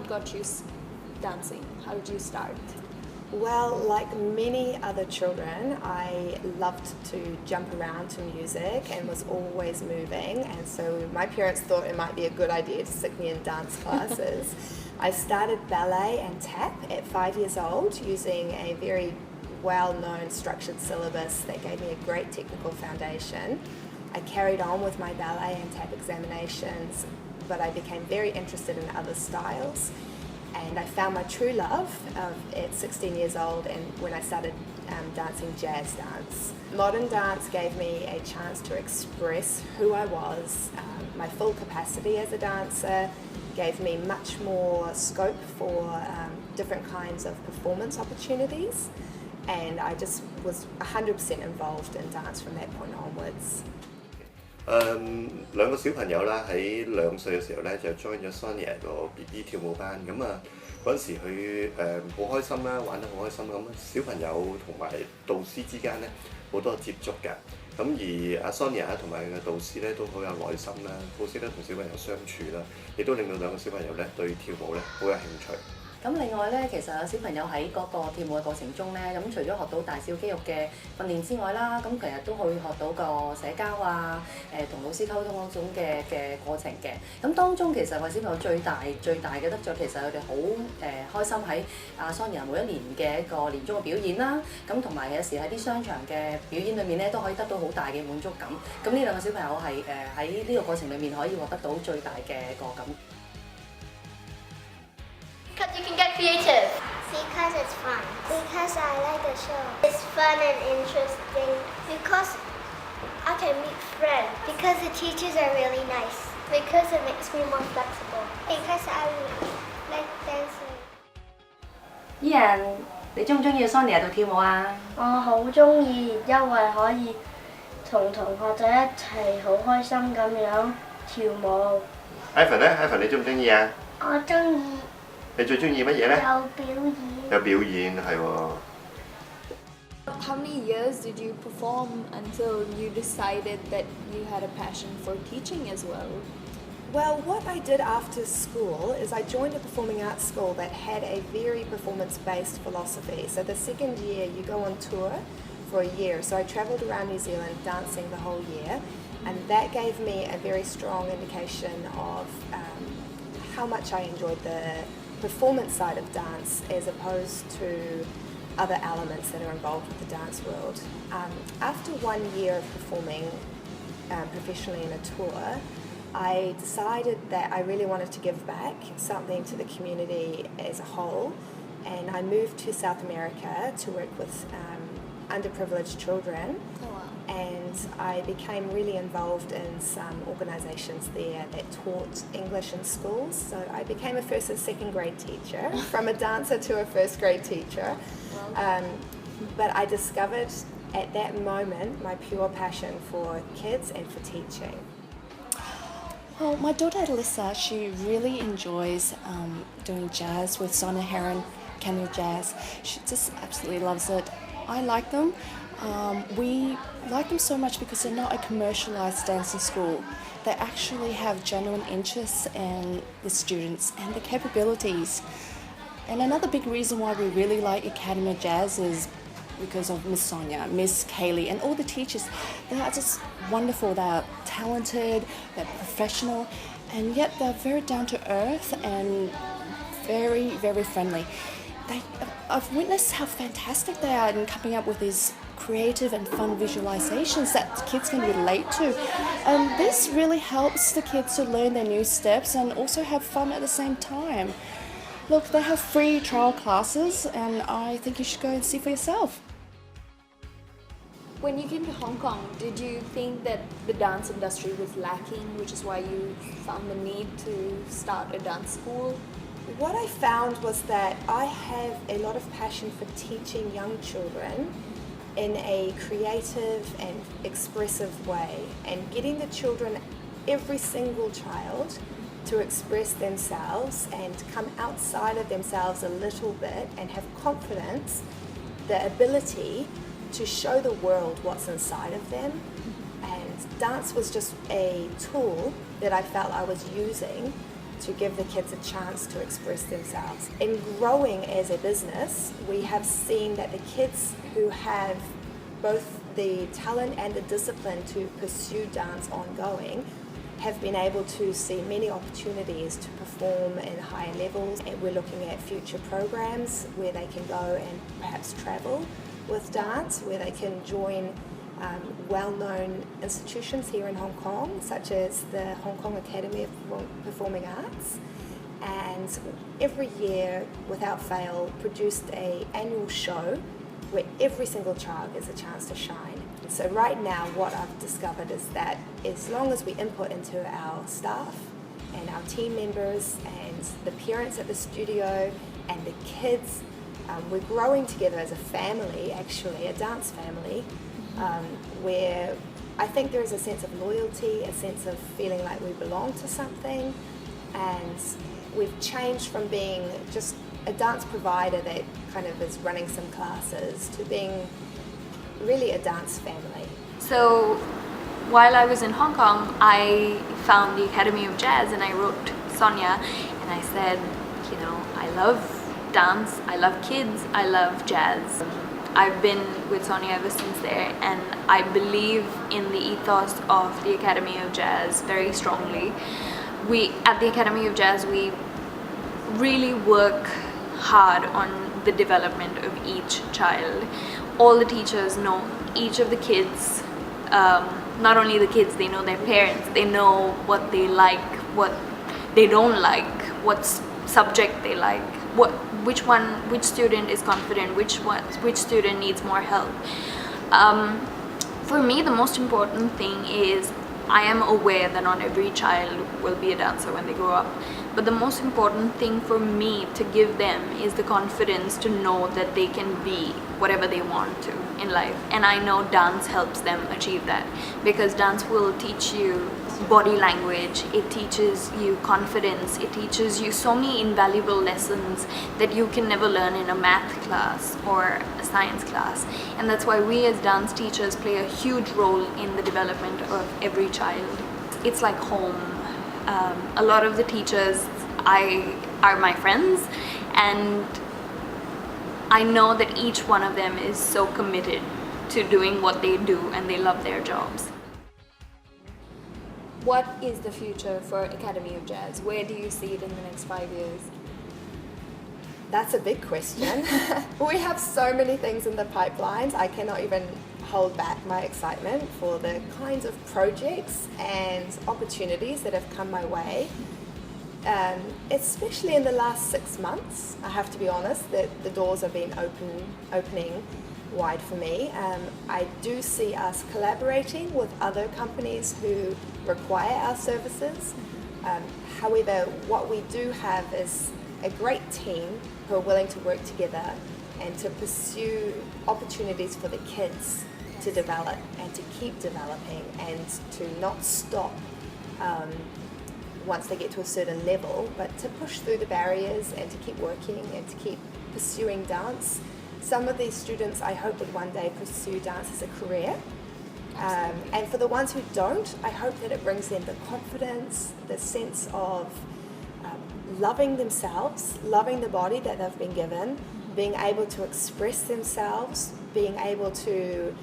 what got you dancing? How did you start? Well, like many other children, I loved to jump around to music and was always moving, and so my parents thought it might be a good idea to stick me in dance classes. I started ballet and tap at 5 years old using a very well-known structured syllabus that gave me a great technical foundation. I carried on with my ballet and tap examinations, but I became very interested in other styles. And I found my true love at 16 years old, and when I started dancing jazz dance. Modern dance gave me a chance to express who I was, my full capacity as a dancer, gave me much more scope for different kinds of performance opportunities, and I just was 100% involved in dance from that point onwards. 兩個小朋友啦，喺2歲嘅時候咧就 join 咗 Sonia 個 BB 跳舞班，咁嗰陣時佢好開心啦，玩得好開心啦，咁小朋友同埋導師之間咧好多接觸㗎，咁而阿 Sonia 同埋佢嘅導師咧都好有耐心啦，好識得同小朋友相處啦，亦都令到兩個小朋友咧對跳舞咧好有興趣。咁另外咧，其實有小朋友喺嗰個跳舞嘅過程中咧，咁除咗學到大小肌肉嘅訓練之外啦，咁其實都可以學到個社交啊，同老師溝通嗰種嘅過程嘅。咁當中其實為小朋友最大嘅得著，其實佢哋好開心喺阿 Sonia 每一年嘅一個年終嘅表演啦，咁同埋有時喺啲商場嘅表演裏面咧，都可以得到好大嘅滿足感。咁呢兩個小朋友係喺呢個過程裏面可以獲得到最大嘅個感。Because you can get creative. Because it's fun. Because I like the show. It's fun and interesting. Because I can meet friends. Because the teachers are really nice. Because it makes me more flexible. Because I like dancing. Ian， 你中唔中意 Sonia 度跳舞啊？我好中意，因為可以同同學仔一齊好開心咁樣跳舞。Ivan 咧 ，Ivan 你中唔中意啊？我中意。你最中意乜嘢咧？有表演。有表演係喎。How many years did you perform until you decided that you had a passion for teaching as well? Well, what I did after school is I joined a performing arts school that had a very performance-based philosophy. So the second year you go on tour for a year. So I travelled around New Zealand dancing the whole year, and that gave me a very strong indication of how much I enjoyed the performance side of dance as opposed to other elements that are involved with the dance world. After 1 year of performing professionally in a tour, I decided that I really wanted to give back something to the community as a whole, and I moved to South America to work with underprivileged children. And I became really involved in some organisations there that taught English in schools. So I became a first and second grade teacher, from a dancer to a first grade teacher. But I discovered at that moment my pure passion for kids and for teaching. Well, my daughter Alyssa, she really enjoys doing jazz with Sonia Heron, Cameo Jazz. She just absolutely loves it. I like them. We like them so much because they're not a commercialised dancing school. They actually have genuine interests in the students and the capabilities. And another big reason why we really like Academy of Jazz is because of Miss Sonia, Miss Kaylee, and all the teachers. They are just wonderful. They're talented, they're professional, and yet they're very down to earth and very, very friendly. I've witnessed how fantastic they are in coming up with these creative and fun visualizations that kids can relate to. And this really helps the kids to learn their new steps and also have fun at the same time. Look, they have free trial classes, and I think you should go and see for yourself. When you came to Hong Kong, did you think that the dance industry was lacking, which is why you found the need to start a dance school? What I found was that I have a lot of passion for teaching young children in a creative and expressive way, and getting the children, every single child, to express themselves and come outside of themselves a little bit and have confidence, the ability to show the world what's inside of them. And dance was just a tool that I felt I was using to give the kids a chance to express themselves. In growing as a business, we have seen that the kids who have both the talent and the discipline to pursue dance ongoing have been able to see many opportunities to perform in higher levels, and we're looking at future programs where they can go and perhaps travel with dance, where they can join well-known institutions here in Hong Kong, such as the Hong Kong Academy of Performing Arts, and every year, without fail, produced an annual show where every single child gets a chance to shine. So right now what I've discovered is that as long as we input into our staff and our team members and the parents at the studio and the kids, we're growing together as a family, actually, a dance family, where I think there is a sense of loyalty, a sense of feeling like we belong to something, and we've changed from being just a dance provider that kind of is running some classes to being really a dance family. So while I was in Hong Kong, I found the Academy of Jazz and I wrote Sonia and I said, you know, I love dance, I love kids, I love jazz. I've been with Sonia ever since there, and I believe in the ethos of the Academy of Jazz very strongly. At the Academy of Jazz, we really work hard on the development of each child. All the teachers know each of the kids, not only the kids, they know their parents, they know what they like, what they don't like, what subject they like, which student is confident, which student needs more help. For me, the most important thing is I am aware that not every child will be a dancer when they grow up, but the most important thing for me to give them is the confidence to know that they can be whatever they want to in life. And I know dance helps them achieve that, because dance will teach you body language, it teaches you confidence, it teaches you so many invaluable lessons that you can never learn in a math class or a science class. And that's why we as dance teachers play a huge role in the development of every child. It's like home. A lot of the teachers are my friends, and I know that each one of them is so committed to doing what they do and they love their jobs. What is the future for Academy of Jazz? Where do you see it in the next 5 years? That's a big question. We have so many things in the pipelines. I cannot even hold back my excitement for the kinds of projects and opportunities that have come my way. Especially in the last 6 months, I have to be honest, that the doors have been opening wide for me. I do see us collaborating with other companies who require our services. However, what we do have is a great team who are willing to work together and to pursue opportunities for the kids to develop and to keep developing and to not stop once they get to a certain level, but to push through the barriers and to keep working and to keep pursuing dance. Some of these students I hope would one day pursue dance as a career. And for the ones who don't, I hope that it brings them the confidence, the sense of loving themselves, loving the body that they've been given, being able to express themselves, being able to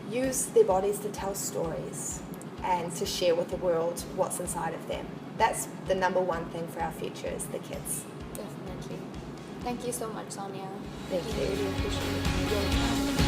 use their bodies to tell stories and to share with the world what's inside of them. That's the number one thing for our future, is the kids. Definitely. Thank you so much, Sonia. Thank you. I really appreciate your time.